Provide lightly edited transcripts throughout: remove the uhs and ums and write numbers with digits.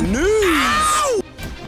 News!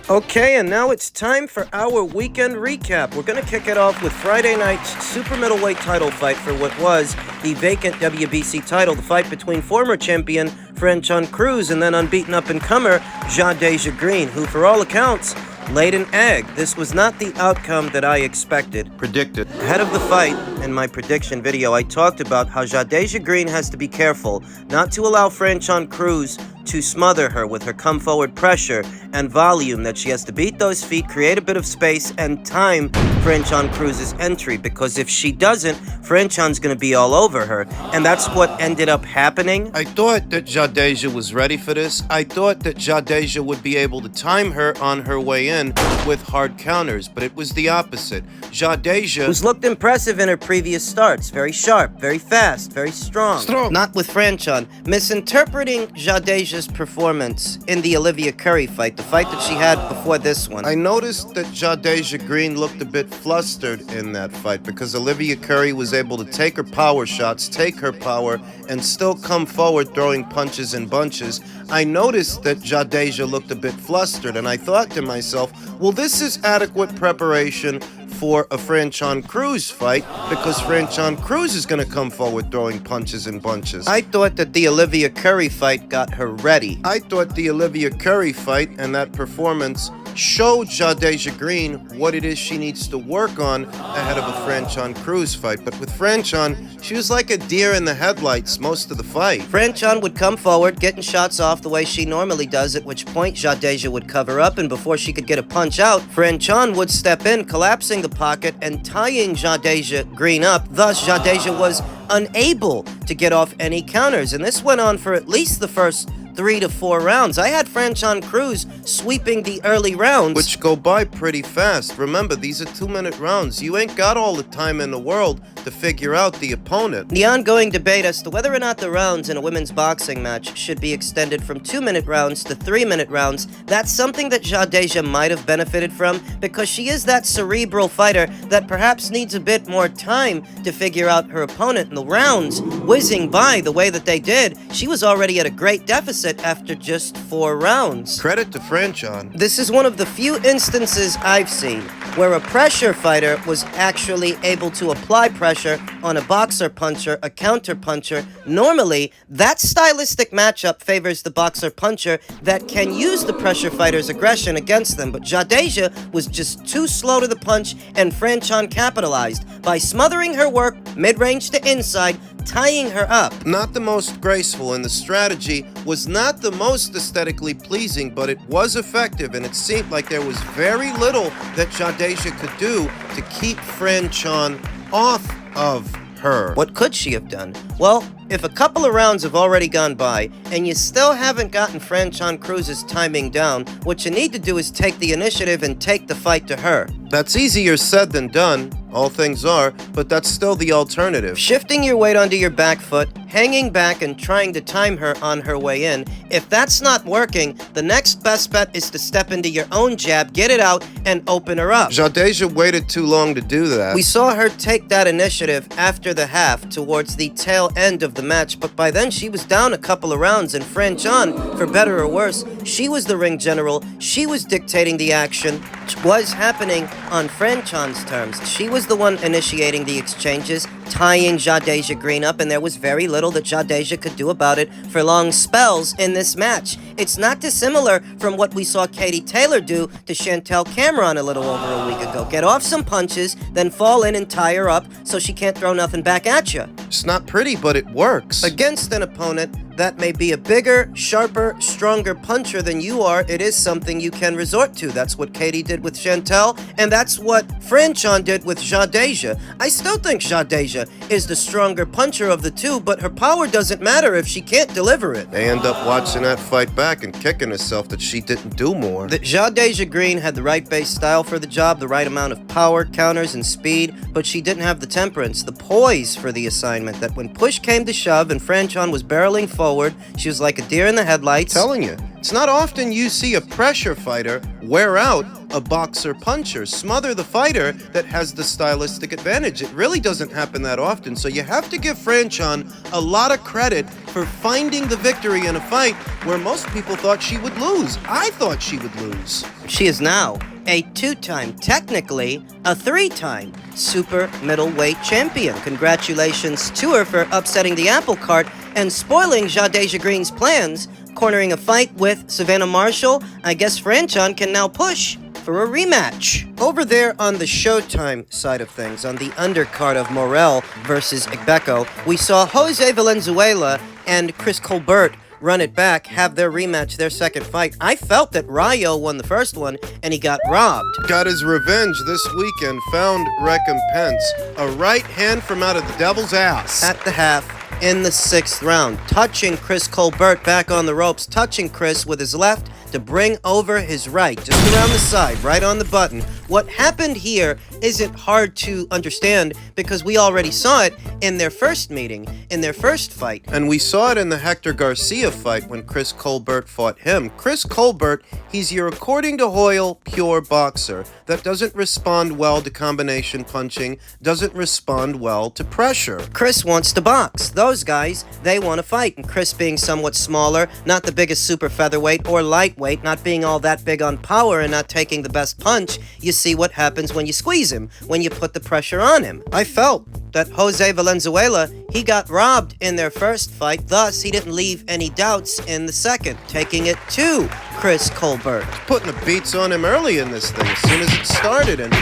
Okay, and now it's time for our weekend recap. We're going to kick it off with Friday night's super middleweight title fight for what was the vacant WBC title, the fight between former champion Franchon Crews and then unbeaten up-and-comer Jar Green, who for all accounts laid an egg. This was not the outcome that I expected. Predicted. Ahead of the fight, in my prediction video, I talked about how Jar Green has to be careful not to allow Franchon Crews to smother her with her come-forward pressure and volume, that she has to beat those feet, create a bit of space, and time Franchon Crews' entry, because if she doesn't, Franchon's going to be all over her, and that's what ended up happening. I thought that Jadeja was ready for this. I thought that Jadeja would be able to time her on her way in with hard counters, but it was the opposite. Jadeja, who's looked impressive in her previous starts, very sharp, very fast, very strong. Not with Franchon, misinterpreting Jadeja's performance in the Olivia Curry fight, the fight that she had before this one. I noticed that Jadeja Green looked a bit flustered in that fight because Olivia Curry was able to take her power shots, take her power, and still come forward throwing punches in bunches. I noticed that Jadeja looked a bit flustered, and I thought to myself, well, this is adequate preparation for a Franchon Crews fight, because Franchon Crews is going to come forward throwing punches in bunches. I thought that the Olivia Curry fight got her ready. I thought the Olivia Curry fight and that performance showed Jadeja Green what it is she needs to work on ahead of a Franchon Crews fight. But with Franchon, she was like a deer in the headlights most of the fight. Franchon would come forward, getting shots off the way she normally does, at which point Jadeja would cover up, and before she could get a punch out, Franchon would step in, collapsing the pocket and tying Jadeja Green up. Thus, Jadeja was unable to get off any counters, and this went on for at least the first 3 to 4 rounds. I had Franchon Crews sweeping the early rounds, which go by pretty fast. Remember, these are 2-minute rounds. You ain't got all the time in the world to figure out the opponent. The ongoing debate as to whether or not the rounds in a women's boxing match should be extended from 2-minute rounds to 3-minute rounds, that's something that Jadeja might have benefited from, because she is that cerebral fighter that perhaps needs a bit more time to figure out her opponent. And the rounds whizzing by the way that they did, she was already at a great deficit after just 4 rounds. Credit to Franchon. This is one of the few instances I've seen where a pressure fighter was actually able to apply pressure on a boxer puncher, a counter puncher. Normally, that stylistic matchup favors the boxer puncher that can use the pressure fighter's aggression against them, but Jadeja was just too slow to the punch, and Franchon capitalized by smothering her work mid-range to inside, tying her up. Not the most graceful, and the strategy was not the most aesthetically pleasing, but it was effective, and it seemed like there was very little that Jadeja could do to keep Franchon off of her. What could she have done? Well, if a couple of rounds have already gone by and you still haven't gotten Franchon Crews' timing down, what you need to do is take the initiative and take the fight to her. That's easier said than done, all things are, but that's still the alternative. Shifting your weight onto your back foot, hanging back and trying to time her on her way in. If that's not working, the next best bet is to step into your own jab, get it out, and open her up. Jadeja waited too long to do that. We saw her take that initiative after the half, towards the tail end of the match, but by then she was down a couple of rounds, and Franchon, for better or worse, she was the ring general, she was dictating the action, which was happening on Franchon's terms. She was the one initiating the exchanges, tying Jadeja Green up, and there was very little that Jadeja could do about it for long spells in this match. It's not dissimilar from what we saw Katie Taylor do to Chantel Cameron a little over a week ago. Get off some punches, then fall in and tie her up so she can't throw nothing back at you. It's not pretty, but it works. Against an opponent that may be a bigger, sharper, stronger puncher than you are, it is something you can resort to. That's what Katie did with Chantel, and that's what Franchon did with Jadeja. I still think Jadeja is the stronger puncher of the two, but her power doesn't matter if she can't deliver it. They end up watching that fight back and kicking herself that she didn't do more. That Jadeja Green had the right base style for the job, the right amount of power, counters, and speed, but she didn't have the temperance, the poise for the assignment, that when push came to shove and Franchon was barreling forward, she was like a deer in the headlights. Telling you, it's not often you see a pressure fighter wear out a boxer puncher, smother the fighter that has the stylistic advantage. It really doesn't happen that often, so you have to give Franchon a lot of credit for finding the victory in a fight where most people thought she would lose. I thought she would lose. She is now a 2-time, technically a 3-time super middleweight champion. Congratulations to her for upsetting the apple cart and spoiling Jade plans, cornering a fight with Savannah Marshall. I guess Franchon can now push for a rematch. Over there on the Showtime side of things, on the undercard of Morel versus Igbeko, we saw Jose Valenzuela and Chris Colbert run it back, have their rematch, their second fight. I felt that Rayo won the first one, and he got robbed. Got his revenge this weekend, found recompense. A right hand from out of the devil's ass. At the half, in the 6th round, touching Chris Colbert back on the ropes, touching Chris with his left to bring over his right, just around the side, right on the button. What happened here isn't hard to understand because we already saw it in their first meeting, in their first fight. And we saw it in the Hector Garcia fight when Chris Colbert fought him. Chris Colbert, he's your according to Hoyle, pure boxer that doesn't respond well to combination punching, doesn't respond well to pressure. Chris wants to box. Those guys, they want to fight. And Chris being somewhat smaller, not the biggest super featherweight or lightweight, not being all that big on power and not taking the best punch, you see what happens when you squeeze him, when you put the pressure on him. I felt that Jose Valenzuela, he got robbed in their first fight, thus he didn't leave any doubts in the second, taking it to Chris Colbert. Putting the beats on him early in this thing as soon as it started, and,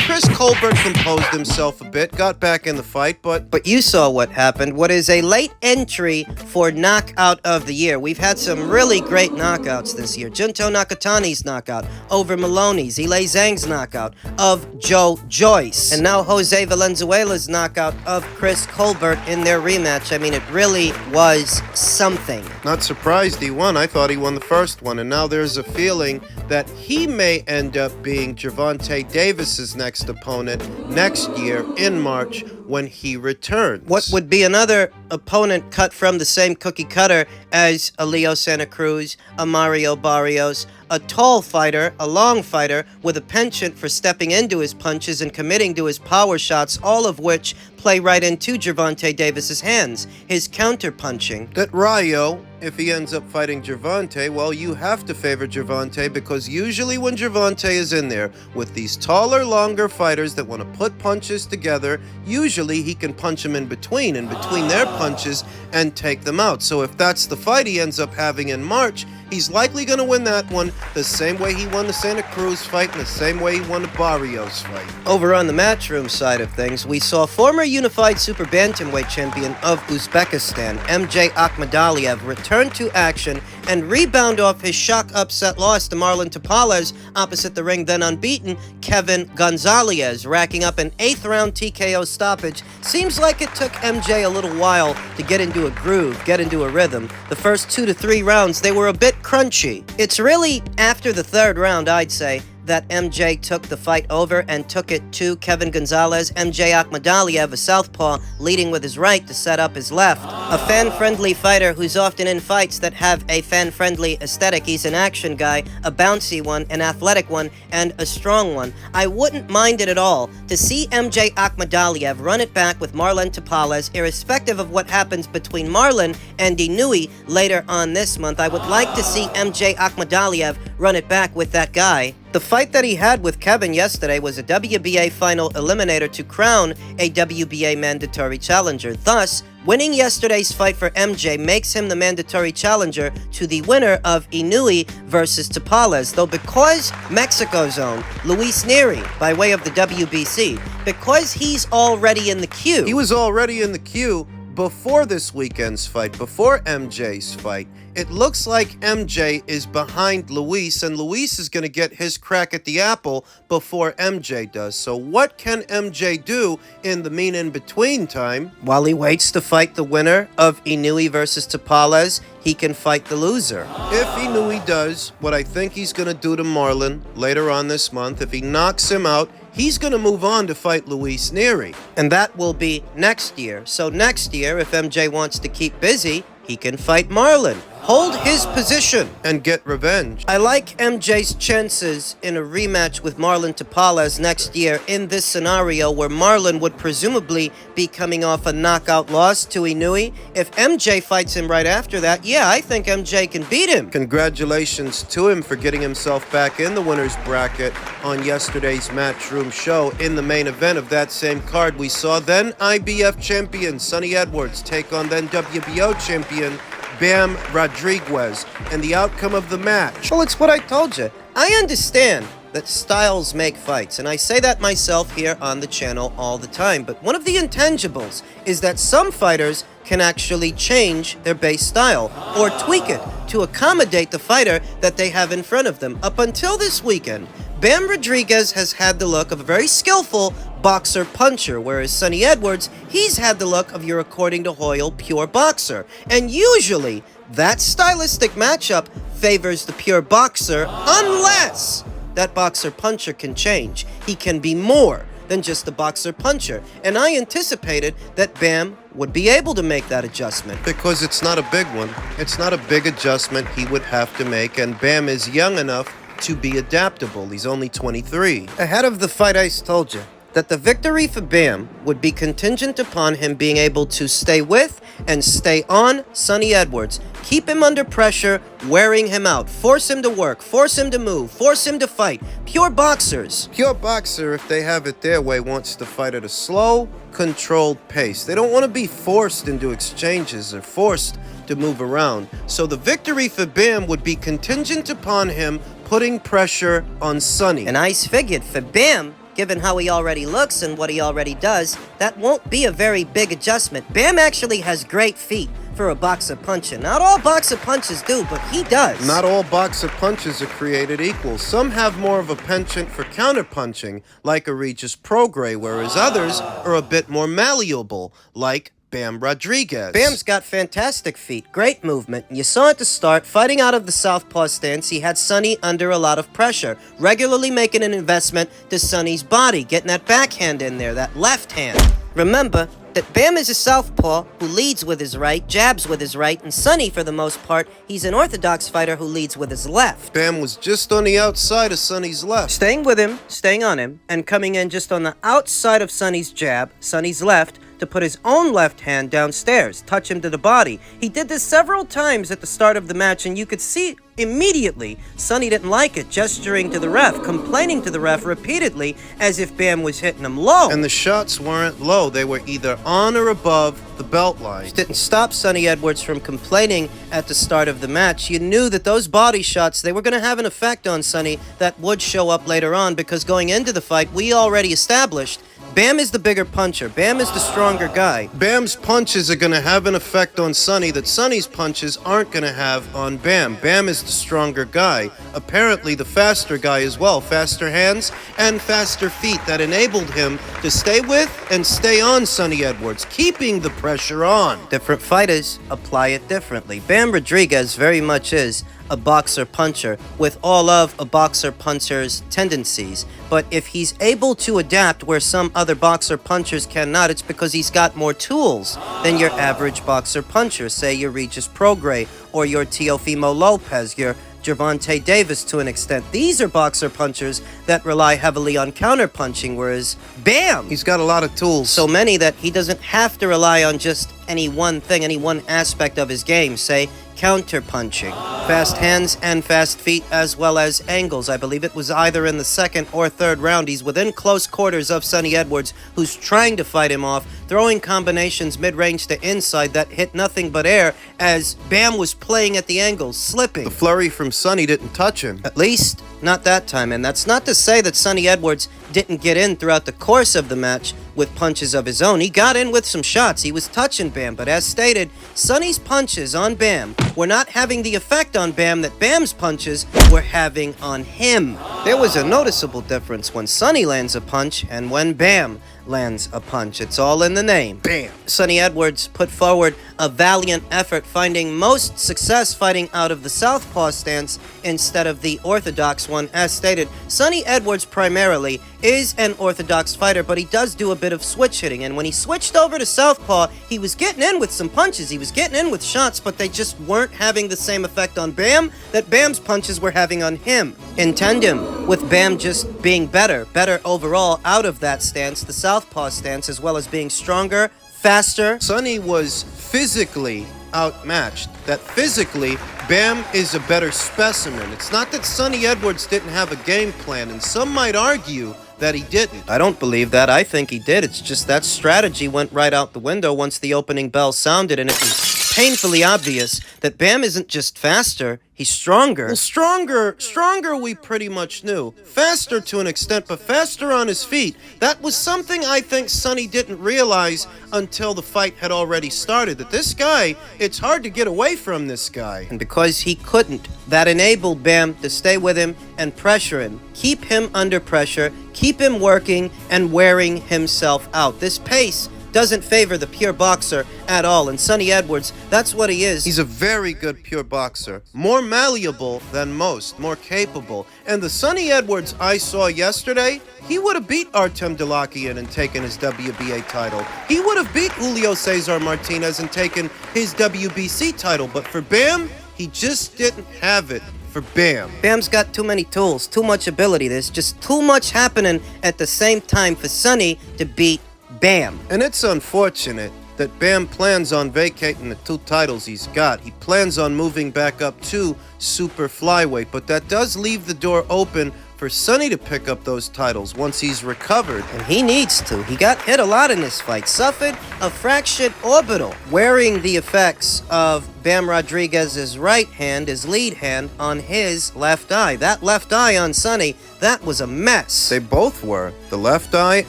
Chris Colbert composed himself a bit, got back in the fight, But you saw what happened. What is a late entry for Knockout of the Year. We've had some really great knockouts this year. Junto Nakatani's knockout, over Maloney's, Ilay Zhang's knockout, of Joe Joyce, and now Jose Valenzuela's knockout of Chris Colbert in their rematch. I mean, it really was something. Not surprised he won. I thought he won the first one, and now there's a feeling that he may end up being Gervonta Davis's next opponent next year in March when he returns. What would be another opponent cut from the same cookie cutter as a Leo Santa Cruz, a Mario Barrios, a tall fighter, a long fighter, with a penchant for stepping into his punches and committing to his power shots, all of which play right into Gervonta Davis's hands, his counter-punching. That Rayo, if he ends up fighting Gervonta, well, you have to favor Gervonta because usually when Gervonta is in there with these taller, longer fighters that want to put punches together, usually he can punch them in between their punches and take them out. So if that's the fight he ends up having in March, he's likely going to win that one the same way he won the Santa Cruz fight and the same way he won the Barrios fight. Over on the Matchroom side of things, we saw former unified super bantamweight champion of Uzbekistan, MJ Akhmadaliev, return to action and rebound off his shock upset loss to Marlon Tapales opposite the ring, then unbeaten Kevin Gonzalez, racking up an 8th round TKO stoppage. Seems like it took MJ a little while to get into a groove, get into a rhythm. The first 2 to 3 rounds, they were a bit crunchy. It's really after the 3rd round, I'd say, that MJ took the fight over and took it to Kevin Gonzalez. MJ Akhmadaliev, a southpaw, leading with his right to set up his left. A fan-friendly fighter who's often in fights that have a fan-friendly aesthetic. He's an action guy, a bouncy one, an athletic one, and a strong one. I wouldn't mind it at all to see MJ Akhmadaliev run it back with Marlon Tapales, irrespective of what happens between Marlon and Inui later on this month. I would like to see MJ Akhmadaliev run it back with that guy. The fight that he had with Kevin yesterday was a WBA final eliminator to crown a WBA mandatory challenger. Thus, winning yesterday's fight for MJ makes him the mandatory challenger to the winner of Inui versus Tapales. Though because Mexico's own Luis Neri, by way of the WBC, because he's already in the queue. He was already in the queue before this weekend's fight, before MJ's fight. It looks like MJ is behind Luis, and Luis is going to get his crack at the apple before MJ does. So what can MJ do in the in-between time? While he waits to fight the winner of Inui versus Tapales, he can fight the loser. If Inui does what I think he's going to do to Marlon later on this month, if he knocks him out, he's going to move on to fight Luis Neri. And that will be next year. So next year, if MJ wants to keep busy, he can fight Marlon. hold his position, and get revenge. I like MJ's chances in a rematch with Marlon Tapales next year in this scenario where Marlon would presumably be coming off a knockout loss to Inouye. If MJ fights him right after that, yeah, I think MJ can beat him. Congratulations to him for getting himself back in the winner's bracket on yesterday's Matchroom show. In the main event of that same card, we saw then IBF champion Sonny Edwards take on then WBO champion Bam Rodriguez, and the outcome of the match. Well, it's what I told you. I understand that styles make fights, and I say that myself here on the channel all the time, but one of the intangibles is that some fighters can actually change their base style or tweak it to accommodate the fighter that they have in front of them. Up until this weekend, Bam Rodriguez has had the look of a very skillful boxer-puncher, whereas Sonny Edwards, he's had the look of your, according to Hoyle, pure boxer. And usually, that stylistic matchup favors the pure boxer unless that boxer-puncher can change. He can be more than just a boxer-puncher. And I anticipated that Bam would be able to make that adjustment. Because it's not a big one. It's not a big adjustment he would have to make, and Bam is young enough to be adaptable. He's only 23. Ahead of the fight, I told you that the victory for Bam would be contingent upon him being able to stay with and stay on Sonny Edwards. Keep him under pressure, wearing him out. Force him to work, force him to move, force him to fight. Pure boxers. Pure boxer, if they have it their way, wants to fight at a slow, controlled pace. They don't want to be forced into exchanges or forced to move around. So the victory for Bam would be contingent upon him putting pressure on Sonny. And I figured for Bam, given how he already looks and what he already does, that won't be a very big adjustment. Bam actually has great feet for a boxer puncher. Not all boxer punchers do, but he does. Not all boxer punches are created equal. Some have more of a penchant for counter-punching, like a Regis Prograis, whereas others are a bit more malleable, like Bam Rodriguez. Bam's got fantastic feet, great movement. You saw at the start, fighting out of the southpaw stance, he had Sonny under a lot of pressure, regularly making an investment to Sonny's body, getting that backhand in there, that left hand. Remember that Bam is a southpaw who leads with his right, jabs with his right, and Sonny, for the most part, he's an orthodox fighter who leads with his left. Bam was just on the outside of Sonny's left. Staying with him, staying on him, and coming in just on the outside of Sonny's jab, Sonny's left, to put his own left hand downstairs, touch him to the body. He did this several times at the start of the match, and you could see immediately Sonny didn't like it, gesturing to the ref, complaining to the ref repeatedly as if Bam was hitting him low. And the shots weren't low. They were either on or above the belt line. It didn't stop Sonny Edwards from complaining at the start of the match. You knew that those body shots, they were going to have an effect on Sonny that would show up later on, because going into the fight, we already established Bam is the bigger puncher. Bam is the stronger guy. Bam's punches are going to have an effect on Sonny that Sonny's punches aren't going to have on Bam. Bam is the stronger guy. Apparently the faster guy as well. Faster hands and faster feet that enabled him to stay with and stay on Sonny Edwards, keeping the pressure on. Different fighters apply it differently. Bam Rodriguez very much is a boxer puncher with all of a boxer puncher's tendencies. But if he's able to adapt where some other boxer punchers cannot, it's because he's got more tools than your average boxer puncher. Say your Regis Prograis or your Teofimo Lopez, your Gervonta Davis to an extent. These are boxer punchers that rely heavily on counter-punching, whereas Bam, he's got a lot of tools. So many that he doesn't have to rely on just any one thing, any one aspect of his game. Say, counter-punching. Fast hands and fast feet as well as angles. I believe it was either in the second or third round. He's within close quarters of Sonny Edwards, who's trying to fight him off, throwing combinations mid-range to inside that hit nothing but air as Bam was playing at the angles, slipping. The flurry from Sonny didn't touch him. At least, not that time. And that's not to say that Sonny Edwards didn't get in throughout the course of the match with punches of his own. He got in with some shots. He was touching Bam. But as stated, Sonny's punches on Bam were not having the effect on Bam that Bam's punches were having on him. There was a noticeable difference when Sonny lands a punch and when Bam lands a punch. It's all in the name. Bam! Sonny Edwards put forward a valiant effort, finding most success fighting out of the southpaw stance instead of the orthodox one. As stated, Sonny Edwards primarily is an orthodox fighter, but he does do a bit of switch hitting, and when he switched over to southpaw, he was getting in with some punches, he was getting in with shots, but they just weren't having the same effect on Bam that Bam's punches were having on him. In tandem with Bam just being better overall out of that stance, the southpaw stance, as well as being stronger, faster. Sonny was physically outmatched. That physically, Bam is a better specimen. It's not that Sonny Edwards didn't have a game plan, and some might argue that he didn't. I don't believe that. I think he did. It's just that strategy went right out the window once the opening bell sounded, and it was painfully obvious that Bam isn't just faster, he's stronger. Well, stronger we pretty much knew. Faster to an extent, but faster on his feet. That was something I think Sonny didn't realize until the fight had already started. That this guy, it's hard to get away from this guy. And because he couldn't, that enabled Bam to stay with him and pressure him. Keep him under pressure, keep him working and wearing himself out. This pace doesn't favor the pure boxer at all, and Sonny Edwards, that's what he is. He's a very good pure boxer. More malleable than most, more capable. And the Sonny Edwards I saw yesterday, he would have beat Artem Delakian and taken his WBA title. He would have beat Julio Cesar Martinez and taken his WBC title, but for Bam, he just didn't have it. For Bam. Bam's got too many tools, too much ability. There's just too much happening at the same time for Sonny to beat Bam. And it's unfortunate that Bam plans on vacating the 2 titles he's got. He plans on moving back up to super flyweight, but that does leave the door open for Sonny to pick up those titles once he's recovered. And he needs to. He got hit a lot in this fight. Suffered a fractured orbital, wearing the effects of Bam Rodriguez's right hand, his lead hand, on his left eye. That left eye on Sonny, that was a mess. They both were. The left eye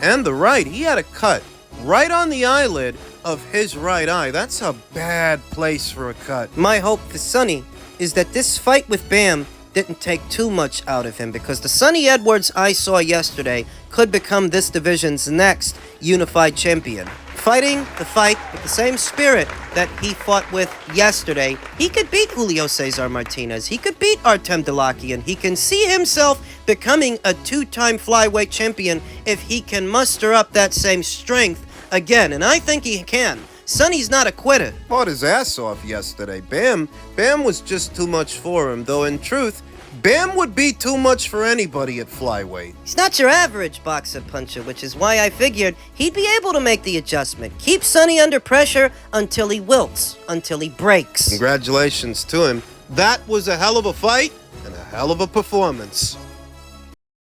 and the right. He had a cut right on the eyelid of his right eye. That's a bad place for a cut. My hope for Sonny is that this fight with Bam didn't take too much out of him, because the Sonny Edwards I saw yesterday could become this division's next unified champion. Fighting the fight with the same spirit that he fought with yesterday, he could beat Julio Cesar Martinez. He could beat Artem Delakian. He can see himself becoming a 2-time flyweight champion if he can muster up that same strength again, and I think he can. Sonny's not a quitter. Fought his ass off yesterday. Bam was just too much for him, though in truth, Bam would be too much for anybody at flyweight. He's not your average boxer puncher, which is why I figured he'd be able to make the adjustment. Keep Sonny under pressure until he wilts, until he breaks. Congratulations to him. That was a hell of a fight and a hell of a performance.